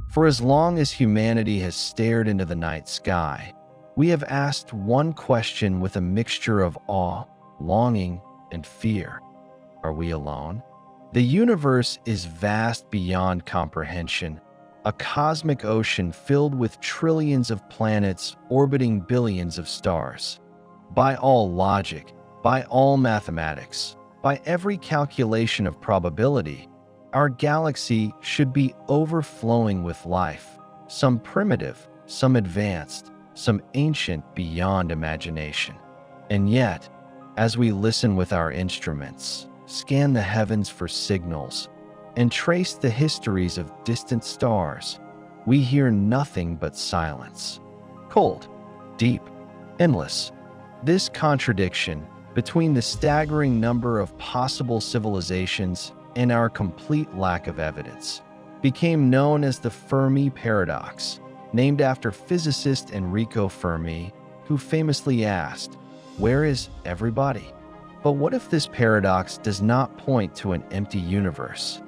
For as long as humanity has stared into the night sky, we have asked one question with a mixture of awe, longing, and fear. Are we alone? The universe is vast beyond comprehension, a cosmic ocean filled with trillions of planets orbiting billions of stars. By all logic, by all mathematics, by every calculation of probability, our galaxy should be overflowing with life, some primitive, some advanced, some ancient beyond imagination. And yet, as we listen with our instruments, scan the heavens for signals, and trace the histories of distant stars, we hear nothing but silence. Cold, deep, endless. This contradiction between the staggering number of possible civilizations and our complete lack of evidence became known as the Fermi paradox, named after physicist Enrico Fermi, who famously asked, "Where is everybody?" But what if this paradox does not point to an empty universe?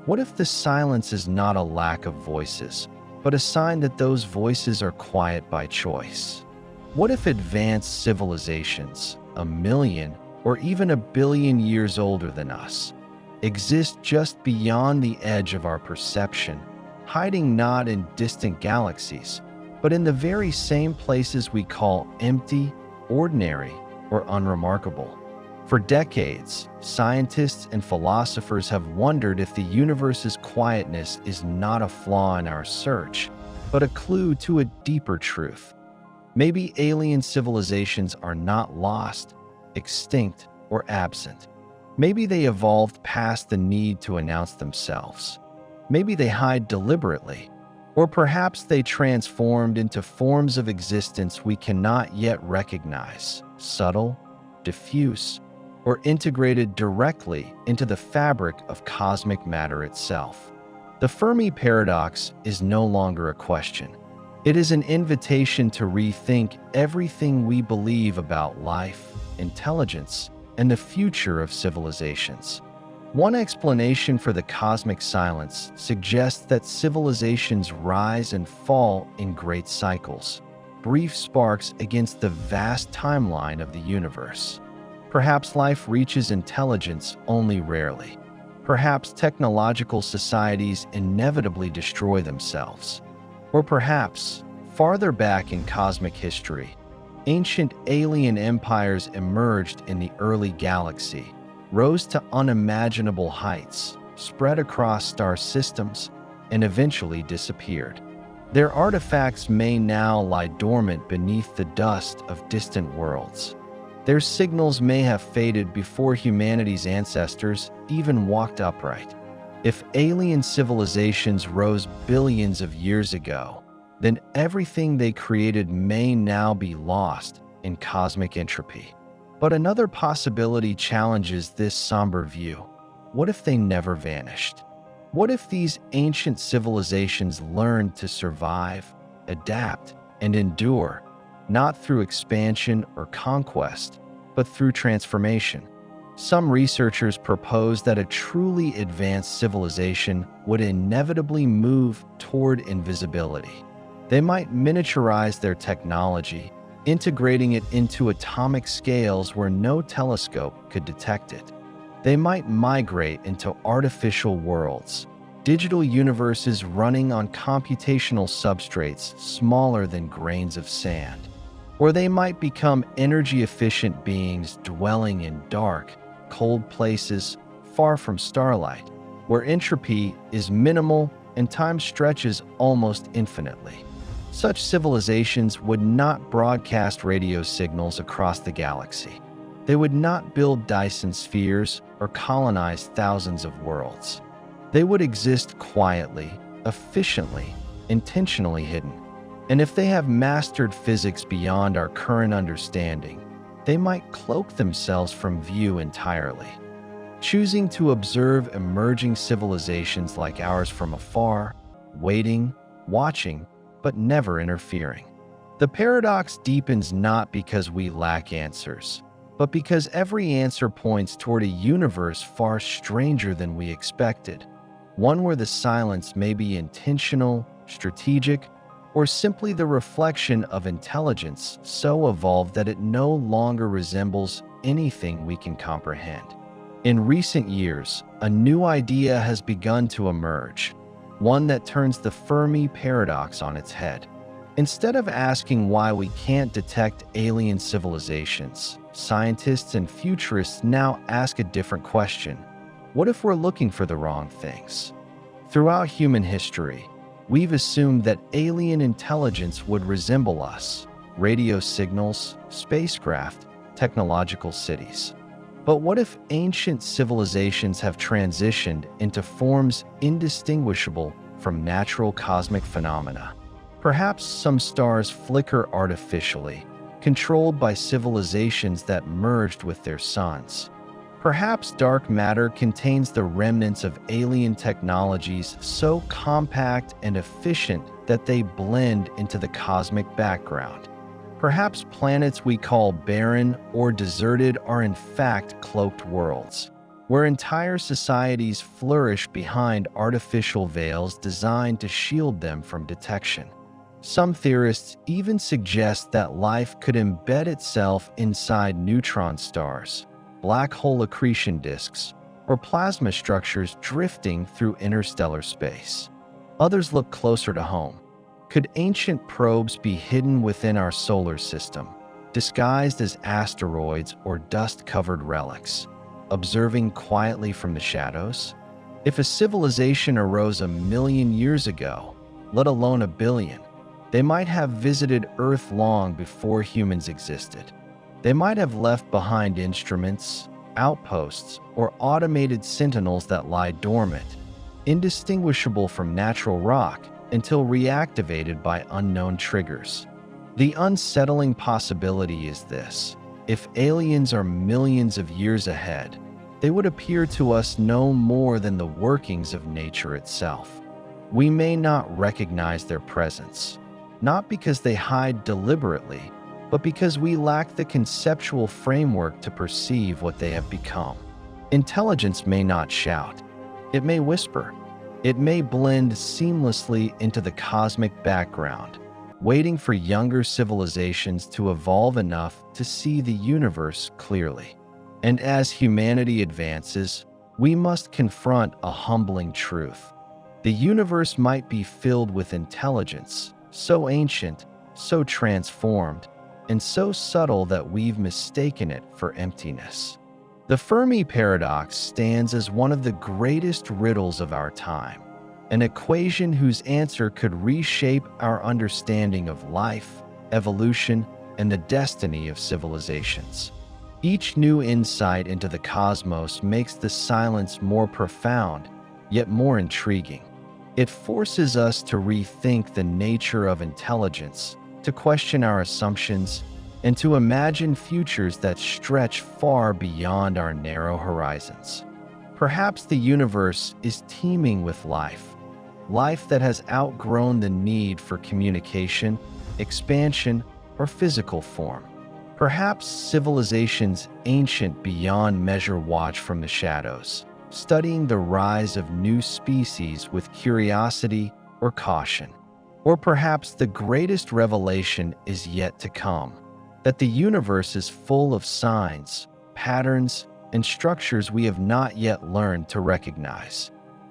What if the silence is not a lack of voices, but a sign that those voices are quiet by choice? What if advanced civilizations, 1,000,000 or even 1 billion years older than us, exist just beyond the edge of our perception, hiding not in distant galaxies, but in the very same places we call empty, ordinary, or unremarkable? For decades, scientists and philosophers have wondered if the universe's quietness is not a flaw in our search, but a clue to a deeper truth. Maybe alien civilizations are not lost, extinct, or absent. Maybe they evolved past the need to announce themselves. Maybe they hide deliberately, or perhaps they transformed into forms of existence we cannot yet recognize, subtle, diffuse, or integrated directly into the fabric of cosmic matter itself. The Fermi paradox is no longer a question. It is an invitation to rethink everything we believe about life, intelligence, and the future of civilizations. One explanation for the cosmic silence suggests that civilizations rise and fall in great cycles, brief sparks against the vast timeline of the universe. Perhaps life reaches intelligence only rarely. Perhaps technological societies inevitably destroy themselves. Or perhaps, farther back in cosmic history, ancient alien empires emerged in the early galaxy, rose to unimaginable heights, spread across star systems, and eventually disappeared. Their artifacts may now lie dormant beneath the dust of distant worlds. Their signals may have faded before humanity's ancestors even walked upright. If alien civilizations rose billions of years ago, then everything they created may now be lost in cosmic entropy. But another possibility challenges this somber view. What if they never vanished? What if these ancient civilizations learned to survive, adapt, and endure, not through expansion or conquest, but through transformation? Some researchers propose that a truly advanced civilization would inevitably move toward invisibility. They might miniaturize their technology, integrating it into atomic scales where no telescope could detect it. They might migrate into artificial worlds, digital universes running on computational substrates smaller than grains of sand. Or they might become energy-efficient beings dwelling in dark, cold places far from starlight, where entropy is minimal and time stretches almost infinitely. Such civilizations would not broadcast radio signals across the galaxy. They would not build Dyson spheres or colonize thousands of worlds. They would exist quietly, efficiently, intentionally hidden. And if they have mastered physics beyond our current understanding, they might cloak themselves from view entirely, choosing to observe emerging civilizations like ours from afar, waiting, watching, but never interfering. The paradox deepens not because we lack answers, but because every answer points toward a universe far stranger than we expected, one where the silence may be intentional, strategic, or simply the reflection of intelligence so evolved that it no longer resembles anything we can comprehend. In recent years, a new idea has begun to emerge, one that turns the Fermi paradox on its head. Instead of asking why we can't detect alien civilizations, scientists and futurists now ask a different question. What if we're looking for the wrong things? Throughout human history, we've assumed that alien intelligence would resemble us: radio signals, spacecraft, technological cities. But what if ancient civilizations have transitioned into forms indistinguishable from natural cosmic phenomena? Perhaps some stars flicker artificially, controlled by civilizations that merged with their suns. Perhaps dark matter contains the remnants of alien technologies so compact and efficient that they blend into the cosmic background. Perhaps planets we call barren or deserted are in fact cloaked worlds, where entire societies flourish behind artificial veils designed to shield them from detection. Some theorists even suggest that life could embed itself inside neutron stars, black hole accretion disks, or plasma structures drifting through interstellar space. Others look closer to home. Could ancient probes be hidden within our solar system, disguised as asteroids or dust-covered relics, observing quietly from the shadows? If a civilization arose 1,000,000 years ago, let alone 1 billion, they might have visited Earth long before humans existed. They might have left behind instruments, outposts, or automated sentinels that lie dormant, indistinguishable from natural rock until reactivated by unknown triggers. The unsettling possibility is this: if aliens are millions of years ahead, they would appear to us no more than the workings of nature itself. We may not recognize their presence, not because they hide deliberately, but because we lack the conceptual framework to perceive what they have become. Intelligence may not shout. It may whisper. It may blend seamlessly into the cosmic background, waiting for younger civilizations to evolve enough to see the universe clearly. And as humanity advances, we must confront a humbling truth. The universe might be filled with intelligence, so ancient, so transformed, and so subtle that we've mistaken it for emptiness. The Fermi paradox stands as one of the greatest riddles of our time, an equation whose answer could reshape our understanding of life, evolution, and the destiny of civilizations. Each new insight into the cosmos makes the silence more profound, yet more intriguing. It forces us to rethink the nature of intelligence, to question our assumptions, and to imagine futures that stretch far beyond our narrow horizons. Perhaps the universe is teeming with life, life that has outgrown the need for communication, expansion, or physical form. Perhaps civilizations ancient beyond measure watch from the shadows, studying the rise of new species with curiosity or caution. Or perhaps the greatest revelation is yet to come, that the universe is full of signs, patterns, and structures we have not yet learned to recognize.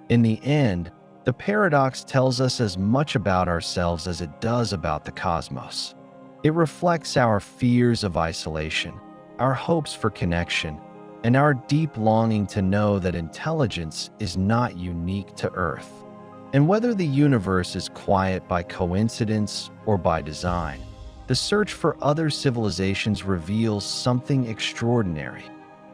In the end, the paradox tells us as much about ourselves as it does about the cosmos. It reflects our fears of isolation, our hopes for connection, and our deep longing to know that intelligence is not unique to Earth. And whether the universe is quiet by coincidence or by design, the search for other civilizations reveals something extraordinary: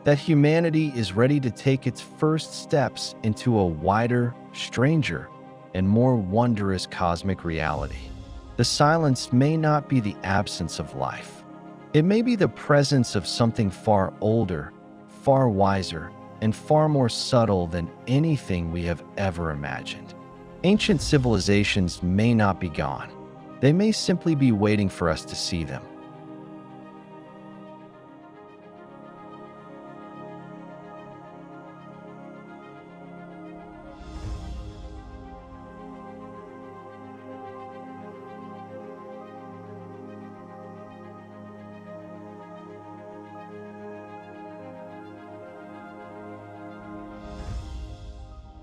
that humanity is ready to take its first steps into a wider, stranger, and more wondrous cosmic reality. The silence may not be the absence of life. It may be the presence of something far older, far wiser, and far more subtle than anything we have ever imagined. Ancient civilizations may not be gone. They may simply be waiting for us to see them.